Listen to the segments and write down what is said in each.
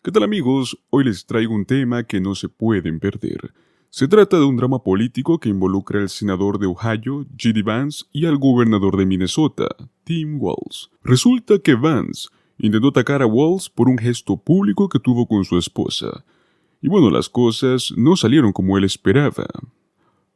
¿Qué tal amigos? Hoy les traigo un tema que no se pueden perder. Se trata de un drama político que involucra al senador de Ohio, J.D. Vance, y al gobernador de Minnesota, Tim Walz. Resulta que Vance intentó atacar a Walz por un gesto público que tuvo con su esposa. Y bueno, las cosas no salieron como él esperaba.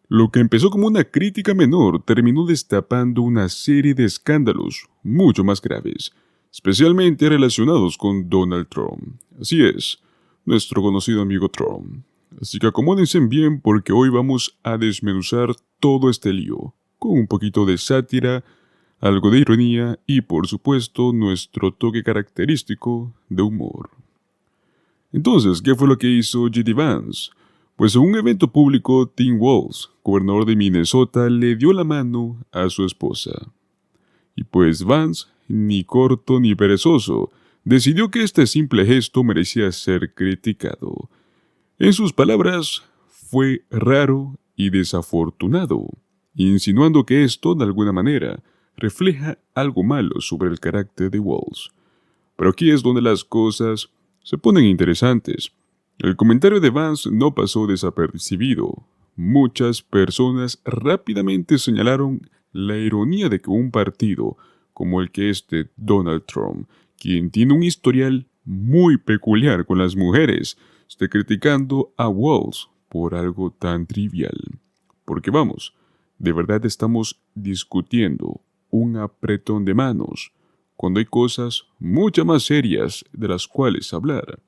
Lo que empezó como una crítica menor terminó destapando una serie de escándalos mucho más graves, especialmente relacionados con Donald Trump. Así es, nuestro conocido amigo Trump. Así que acomódense bien porque hoy vamos a desmenuzar todo este lío, con un poquito de sátira, algo de ironía y por supuesto nuestro toque característico de humor. Entonces, ¿qué fue lo que hizo J.D. Vance? Pues en un evento público, Tim Walz, gobernador de Minnesota, le dio la mano a su esposa. Y pues Vance, ni corto ni perezoso, decidió que este simple gesto merecía ser criticado. En sus palabras, fue raro y desafortunado, insinuando que esto, de alguna manera, refleja algo malo sobre el carácter de Walz. Pero aquí es donde las cosas se ponen interesantes. El comentario de Vance no pasó desapercibido. Muchas personas rápidamente señalaron la ironía de que un partido como el que es de Donald Trump, quien tiene un historial muy peculiar con las mujeres, esté criticando a Walz por algo tan trivial. Porque vamos, de verdad estamos discutiendo un apretón de manos, cuando hay cosas mucho más serias de las cuales hablar.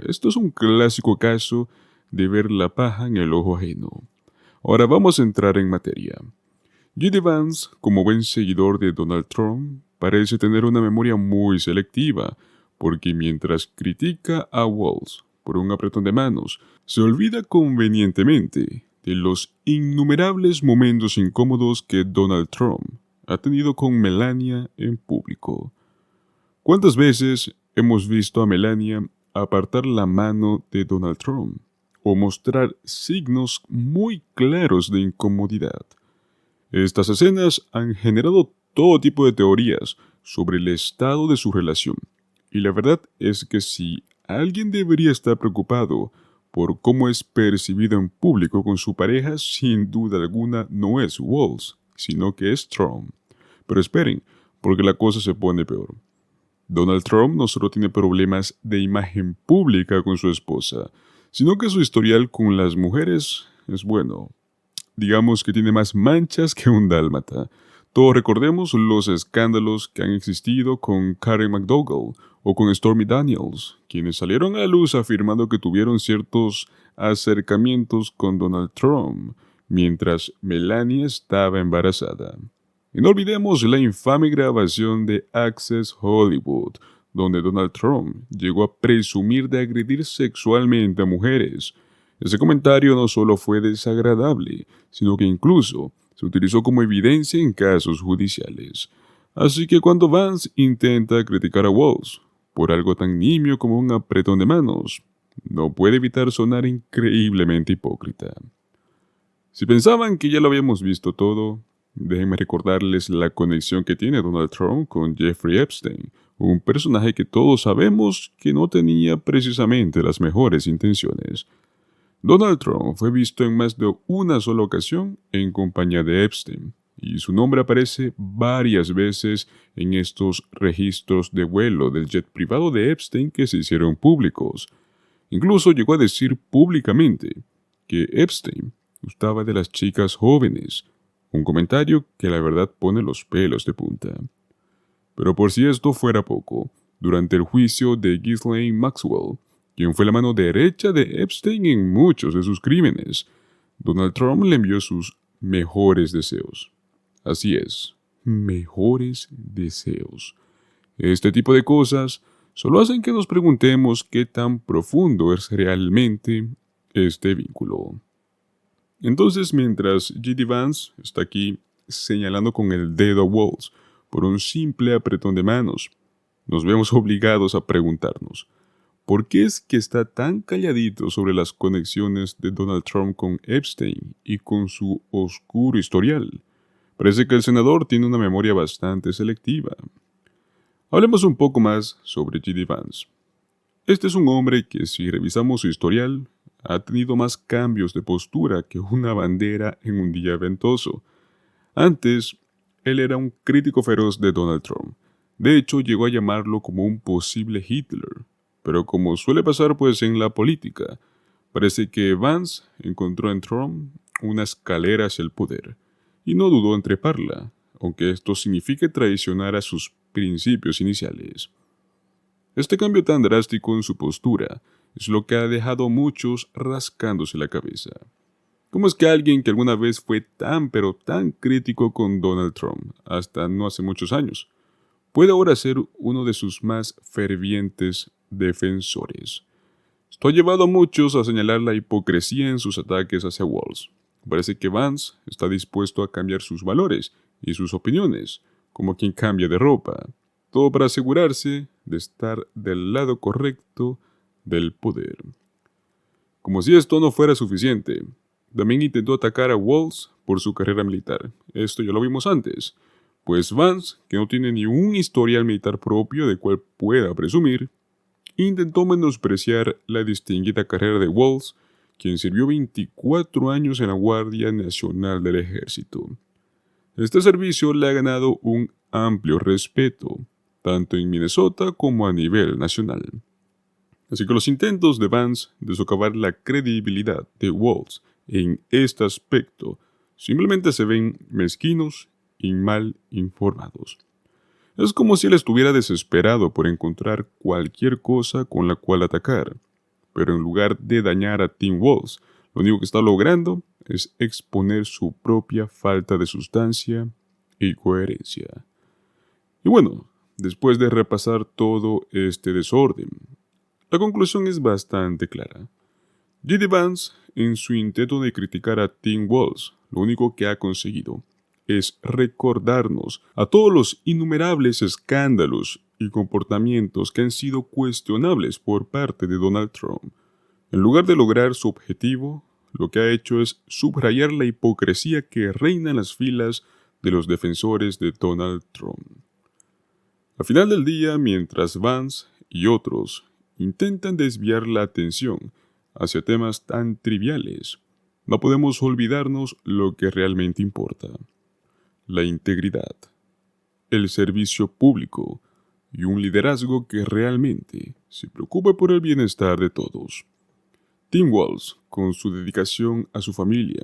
Esto es un clásico caso de ver la paja en el ojo ajeno. Ahora vamos a entrar en materia. J.D. Vance, como buen seguidor de Donald Trump, parece tener una memoria muy selectiva, porque mientras critica a Walz por un apretón de manos, se olvida convenientemente de los innumerables momentos incómodos que Donald Trump ha tenido con Melania en público. ¿Cuántas veces hemos visto a Melania apartar la mano de Donald Trump o mostrar signos muy claros de incomodidad? Estas escenas han generado todo tipo de teorías sobre el estado de su relación, y la verdad es que si alguien debería estar preocupado por cómo es percibido en público con su pareja, sin duda alguna no es Walz, sino que es Trump. Pero esperen, porque la cosa se pone peor. Donald Trump no solo tiene problemas de imagen pública con su esposa, sino que su historial con las mujeres es bueno. Digamos que tiene más manchas que un dálmata. Todos recordemos los escándalos que han existido con Karen McDougal o con Stormy Daniels, quienes salieron a la luz afirmando que tuvieron ciertos acercamientos con Donald Trump, mientras Melania estaba embarazada. Y no olvidemos la infame grabación de Access Hollywood, donde Donald Trump llegó a presumir de agredir sexualmente a mujeres. Ese comentario no solo fue desagradable, sino que incluso se utilizó como evidencia en casos judiciales. Así que cuando Vance intenta criticar a Walz por algo tan nimio como un apretón de manos, no puede evitar sonar increíblemente hipócrita. Si pensaban que ya lo habíamos visto todo, déjenme recordarles la conexión que tiene Donald Trump con Jeffrey Epstein, un personaje que todos sabemos que no tenía precisamente las mejores intenciones. Donald Trump fue visto en más de una sola ocasión en compañía de Epstein, y su nombre aparece varias veces en estos registros de vuelo del jet privado de Epstein que se hicieron públicos. Incluso llegó a decir públicamente que Epstein gustaba de las chicas jóvenes, un comentario que la verdad pone los pelos de punta. Pero por si esto fuera poco, durante el juicio de Ghislaine Maxwell, quien fue la mano derecha de Epstein en muchos de sus crímenes, Donald Trump le envió sus mejores deseos. Así es, mejores deseos. Este tipo de cosas solo hacen que nos preguntemos qué tan profundo es realmente este vínculo. Entonces, mientras J.D. Vance está aquí señalando con el dedo a Walz por un simple apretón de manos, nos vemos obligados a preguntarnos, ¿por qué es que está tan calladito sobre las conexiones de Donald Trump con Epstein y con su oscuro historial? Parece que el senador tiene una memoria bastante selectiva. Hablemos un poco más sobre J.D. Vance. Este es un hombre que, si revisamos su historial, ha tenido más cambios de postura que una bandera en un día ventoso. Antes, él era un crítico feroz de Donald Trump. De hecho, llegó a llamarlo como un posible Hitler. Pero como suele pasar pues en la política, parece que Vance encontró en Trump una escalera hacia el poder, y no dudó en treparla, aunque esto signifique traicionar a sus principios iniciales. Este cambio tan drástico en su postura es lo que ha dejado a muchos rascándose la cabeza. ¿Cómo es que alguien que alguna vez fue tan pero tan crítico con Donald Trump, hasta no hace muchos años, puede ahora ser uno de sus más fervientes defensores? Esto ha llevado a muchos a señalar la hipocresía en sus ataques hacia Walz. Parece que Vance está dispuesto a cambiar sus valores y sus opiniones, como quien cambia de ropa, todo para asegurarse de estar del lado correcto del poder. Como si esto no fuera suficiente, también intentó atacar a Walz por su carrera militar. Esto ya lo vimos antes, pues Vance, que no tiene ni un historial militar propio de cual pueda presumir, intentó menospreciar la distinguida carrera de Walz, quien sirvió 24 años en la Guardia Nacional del Ejército. Este servicio le ha ganado un amplio respeto, tanto en Minnesota como a nivel nacional. Así que los intentos de Vance de socavar la credibilidad de Walz en este aspecto simplemente se ven mezquinos y mal informados. Es como si él estuviera desesperado por encontrar cualquier cosa con la cual atacar, pero en lugar de dañar a Tim Walz, lo único que está logrando es exponer su propia falta de sustancia y coherencia. Y bueno, después de repasar todo este desorden, la conclusión es bastante clara. J.D. Vance, en su intento de criticar a Tim Walz, lo único que ha conseguido es recordarnos a todos los innumerables escándalos y comportamientos que han sido cuestionables por parte de Donald Trump. En lugar de lograr su objetivo, lo que ha hecho es subrayar la hipocresía que reina en las filas de los defensores de Donald Trump. Al final del día, mientras Vance y otros intentan desviar la atención hacia temas tan triviales, no podemos olvidarnos lo que realmente importa: la integridad, el servicio público y un liderazgo que realmente se preocupe por el bienestar de todos. Tim Walz, con su dedicación a su familia,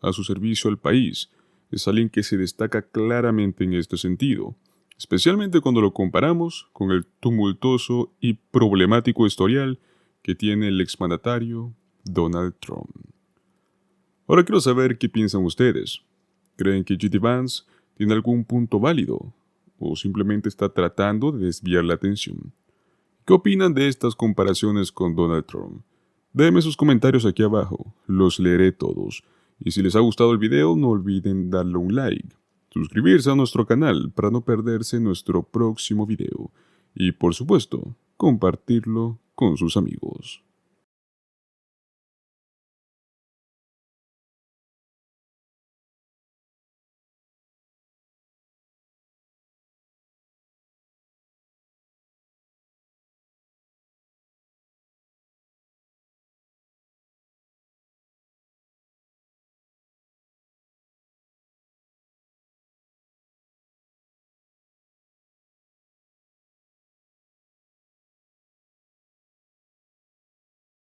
a su servicio al país, es alguien que se destaca claramente en este sentido, especialmente cuando lo comparamos con el tumultuoso y problemático historial que tiene el exmandatario Donald Trump. Ahora quiero saber qué piensan ustedes. ¿Creen que J.D. Vance tiene algún punto válido o simplemente está tratando de desviar la atención? ¿Qué opinan de estas comparaciones con Donald Trump? Déjenme sus comentarios aquí abajo, los leeré todos. Y si les ha gustado el video, no olviden darle un like, suscribirse a nuestro canal para no perderse nuestro próximo video y, por supuesto, compartirlo con sus amigos.